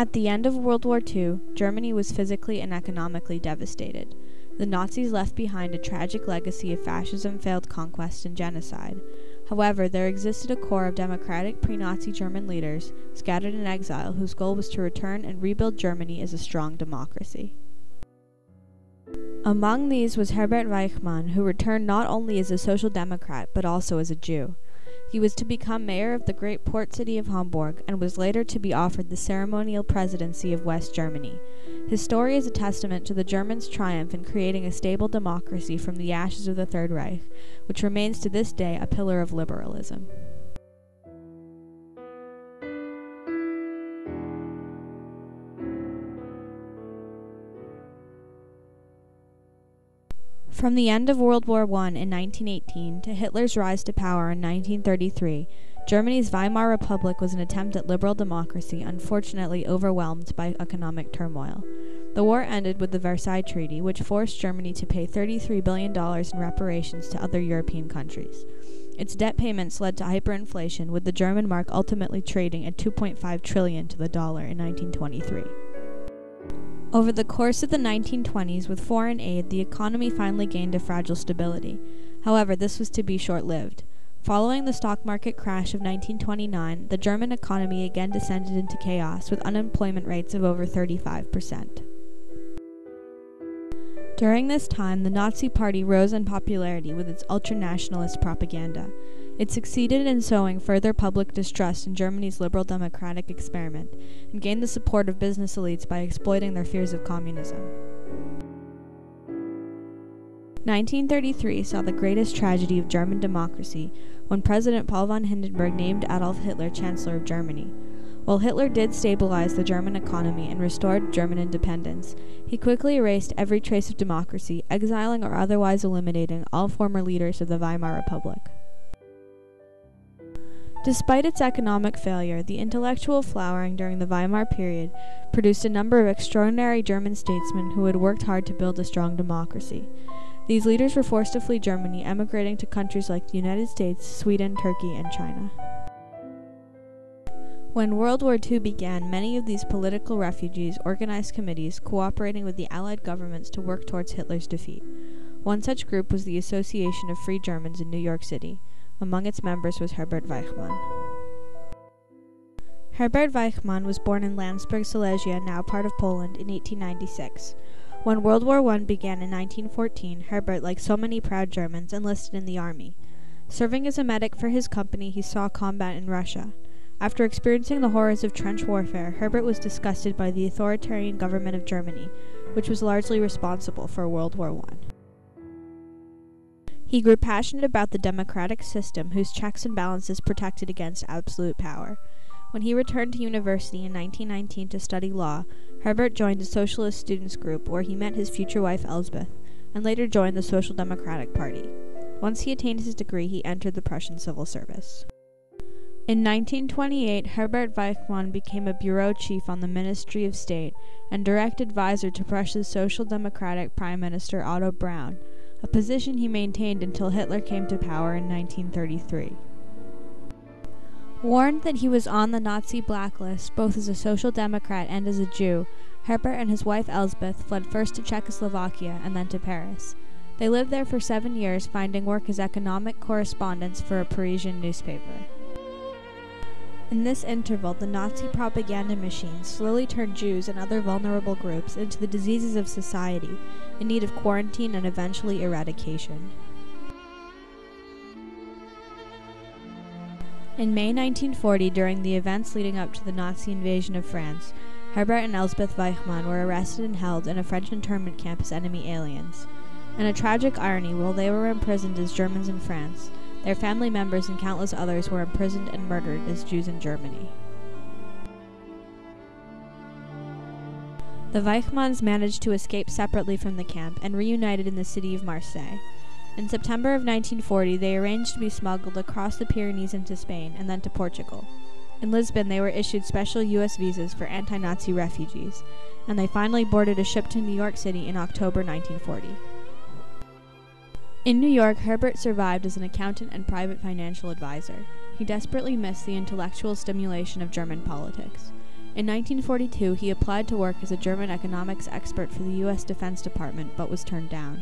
At the end of World War II, Germany was physically and economically devastated. The Nazis left behind a tragic legacy of fascism, failed conquest, and genocide. However, there existed a core of democratic pre-Nazi German leaders, scattered in exile, whose goal was to return and rebuild Germany as a strong democracy. Among these was Herbert Weichmann, who returned not only as a social democrat, but also as a Jew. He was to become mayor of the great port city of Hamburg, and was later to be offered the ceremonial presidency of West Germany. His story is a testament to the Germans' triumph in creating a stable democracy from the ashes of the Third Reich, which remains to this day a pillar of liberalism. From the end of World War I in 1918 to Hitler's rise to power in 1933, Germany's Weimar Republic was an attempt at liberal democracy, unfortunately overwhelmed by economic turmoil. The war ended with the Versailles Treaty, which forced Germany to pay $33 billion in reparations to other European countries. Its debt payments led to hyperinflation, with the German mark ultimately trading at $2.5 trillion to the dollar in 1923. Over the course of the 1920s, with foreign aid, the economy finally gained a fragile stability. However, this was to be short-lived. Following the stock market crash of 1929, the German economy again descended into chaos, with unemployment rates of over 35%. During this time, the Nazi Party rose in popularity with its ultranationalist propaganda. It succeeded in sowing further public distrust in Germany's liberal democratic experiment, and gained the support of business elites by exploiting their fears of communism. 1933 saw the greatest tragedy of German democracy when President Paul von Hindenburg named Adolf Hitler Chancellor of Germany. While Hitler did stabilize the German economy and restored German independence, he quickly erased every trace of democracy, exiling or otherwise eliminating all former leaders of the Weimar Republic. Despite its economic failure, the intellectual flowering during the Weimar period produced a number of extraordinary German statesmen who had worked hard to build a strong democracy. These leaders were forced to flee Germany, emigrating to countries like the United States, Sweden, Turkey, and China. When World War II began, many of these political refugees organized committees cooperating with the Allied governments to work towards Hitler's defeat. One such group was the Association of Free Germans in New York City. Among its members was Herbert Weichmann. Herbert Weichmann was born in Landsberg, Silesia, now part of Poland, in 1896. When World War I began in 1914, Herbert, like so many proud Germans, enlisted in the army. Serving as a medic for his company, he saw combat in Russia. After experiencing the horrors of trench warfare, Herbert was disgusted by the authoritarian government of Germany, which was largely responsible for World War I. He grew passionate about the democratic system whose checks and balances protected against absolute power. When he returned to university in 1919 to study law, Herbert joined a socialist students group where he met his future wife Elsbeth, and later joined the Social Democratic Party. Once he attained his degree, he entered the Prussian civil service. In 1928, Herbert Weichmann became a bureau chief on the Ministry of State and direct advisor to Prussia's Social Democratic Prime Minister Otto Braun, a position he maintained until Hitler came to power in 1933. Warned that he was on the Nazi blacklist, both as a social democrat and as a Jew, Herbert and his wife Elsbeth fled first to Czechoslovakia and then to Paris. They lived there for 7 years, finding work as economic correspondents for a Parisian newspaper. In this interval, the Nazi propaganda machine slowly turned Jews and other vulnerable groups into the diseases of society, in need of quarantine and eventually eradication. In May 1940, during the events leading up to the Nazi invasion of France, Herbert and Elsbeth Weichmann were arrested and held in a French internment camp as enemy aliens. In a tragic irony, while they were imprisoned as Germans in France, their family members and countless others were imprisoned and murdered as Jews in Germany. The Weichmanns managed to escape separately from the camp and reunited in the city of Marseille. In September of 1940, they arranged to be smuggled across the Pyrenees into Spain and then to Portugal. In Lisbon, they were issued special U.S. visas for anti-Nazi refugees, and they finally boarded a ship to New York City in October 1940. In New York, Herbert survived as an accountant and private financial advisor. He desperately missed the intellectual stimulation of German politics. In 1942, he applied to work as a German economics expert for the U.S. Defense Department, but was turned down.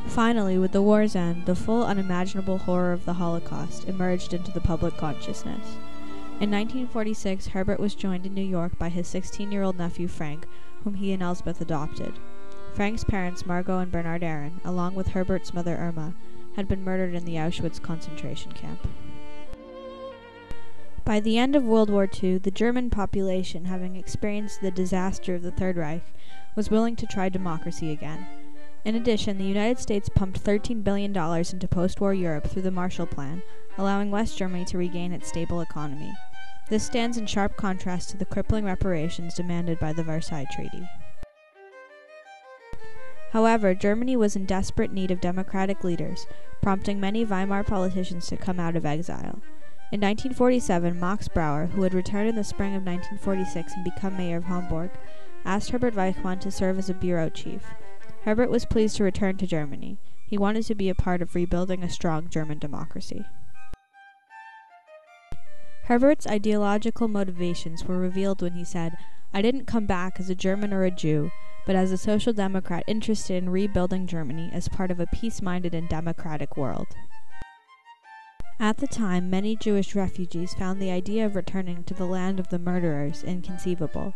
Finally, with the war's end, the full unimaginable horror of the Holocaust emerged into the public consciousness. In 1946, Herbert was joined in New York by his 16-year-old nephew Frank, whom he and Elsbeth adopted. Frank's parents, Margot and Bernard Aaron, along with Herbert's mother Irma, had been murdered in the Auschwitz concentration camp. By the end of World War II, the German population, having experienced the disaster of the Third Reich, was willing to try democracy again. In addition, the United States pumped $13 billion into post-war Europe through the Marshall Plan, allowing West Germany to regain its stable economy. This stands in sharp contrast to the crippling reparations demanded by the Versailles Treaty. However, Germany was in desperate need of democratic leaders, prompting many Weimar politicians to come out of exile. In 1947, Max Brauer, who had returned in the spring of 1946 and become mayor of Hamburg, asked Herbert Weichmann to serve as a bureau chief. Herbert was pleased to return to Germany. He wanted to be a part of rebuilding a strong German democracy. Herbert's ideological motivations were revealed when he said, "I didn't come back as a German or a Jew, but as a social democrat interested in rebuilding Germany as part of a peace-minded and democratic world." At the time, many Jewish refugees found the idea of returning to the land of the murderers inconceivable.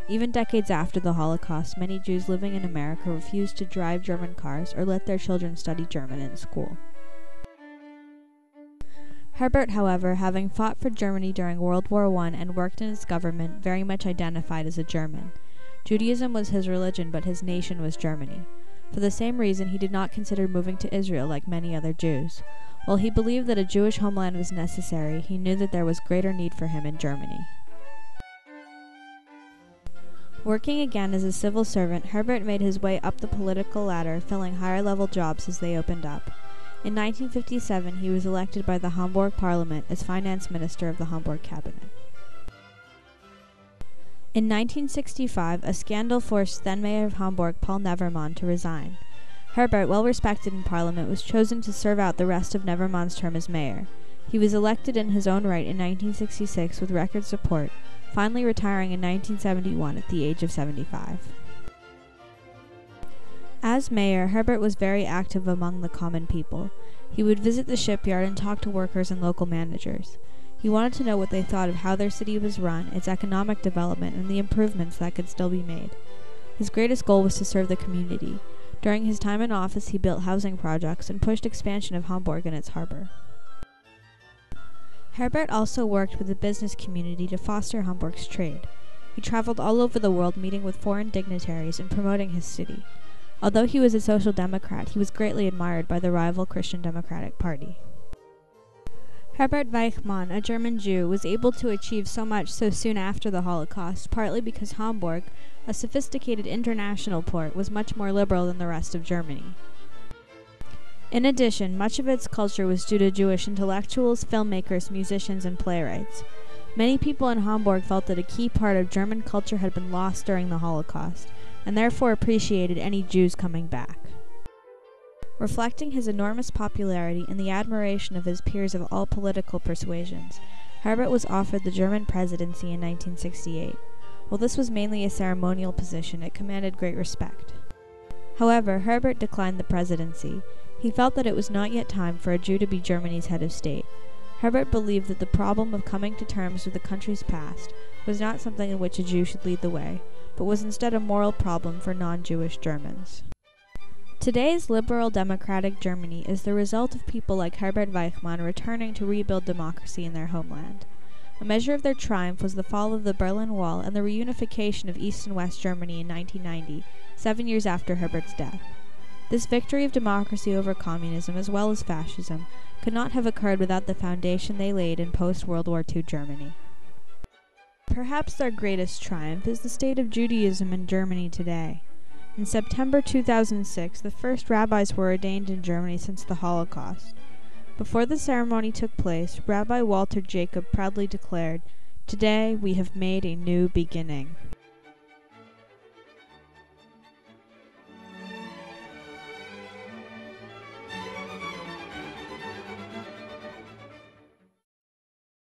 Even decades after the Holocaust, many Jews living in America refused to drive German cars or let their children study German in school. Herbert, however, having fought for Germany during World War I and worked in its government, very much identified as a German. Judaism was his religion, but his nation was Germany. For the same reason, he did not consider moving to Israel like many other Jews. While he believed that a Jewish homeland was necessary, he knew that there was greater need for him in Germany. Working again as a civil servant, Herbert made his way up the political ladder, filling higher-level jobs as they opened up. In 1957, he was elected by the Hamburg Parliament as finance minister of the Hamburg cabinet. In 1965, a scandal forced then-mayor of Hamburg, Paul Nevermann, to resign. Herbert, well respected in Parliament, was chosen to serve out the rest of Nevermann's term as mayor. He was elected in his own right in 1966 with record support, finally retiring in 1971 at the age of 75. As mayor, Herbert was very active among the common people. He would visit the shipyard and talk to workers and local managers. He wanted to know what they thought of how their city was run, its economic development, and the improvements that could still be made. His greatest goal was to serve the community. During his time in office, he built housing projects and pushed expansion of Hamburg and its harbor. Herbert also worked with the business community to foster Hamburg's trade. He traveled all over the world meeting with foreign dignitaries and promoting his city. Although he was a social democrat, he was greatly admired by the rival Christian Democratic Party. Herbert Weichmann, a German Jew, was able to achieve so much so soon after the Holocaust, partly because Hamburg, a sophisticated international port, was much more liberal than the rest of Germany. In addition, much of its culture was due to Jewish intellectuals, filmmakers, musicians, and playwrights. Many people in Hamburg felt that a key part of German culture had been lost during the Holocaust, and therefore appreciated any Jews coming back. Reflecting his enormous popularity and the admiration of his peers of all political persuasions, Herbert was offered the German presidency in 1968. While this was mainly a ceremonial position, it commanded great respect. However, Herbert declined the presidency. He felt that it was not yet time for a Jew to be Germany's head of state. Herbert believed that the problem of coming to terms with the country's past was not something in which a Jew should lead the way, but was instead a moral problem for non-Jewish Germans. Today's liberal democratic Germany is the result of people like Herbert Weichmann returning to rebuild democracy in their homeland. A measure of their triumph was the fall of the Berlin Wall and the reunification of East and West Germany in 1990, 7 years after Herbert's death. This victory of democracy over communism, as well as fascism, could not have occurred without the foundation they laid in post-World War II Germany. Perhaps their greatest triumph is the state of Judaism in Germany today. In September 2006, the first rabbis were ordained in Germany since the Holocaust. Before the ceremony took place, Rabbi Walter Jacob proudly declared, "Today we have made a new beginning."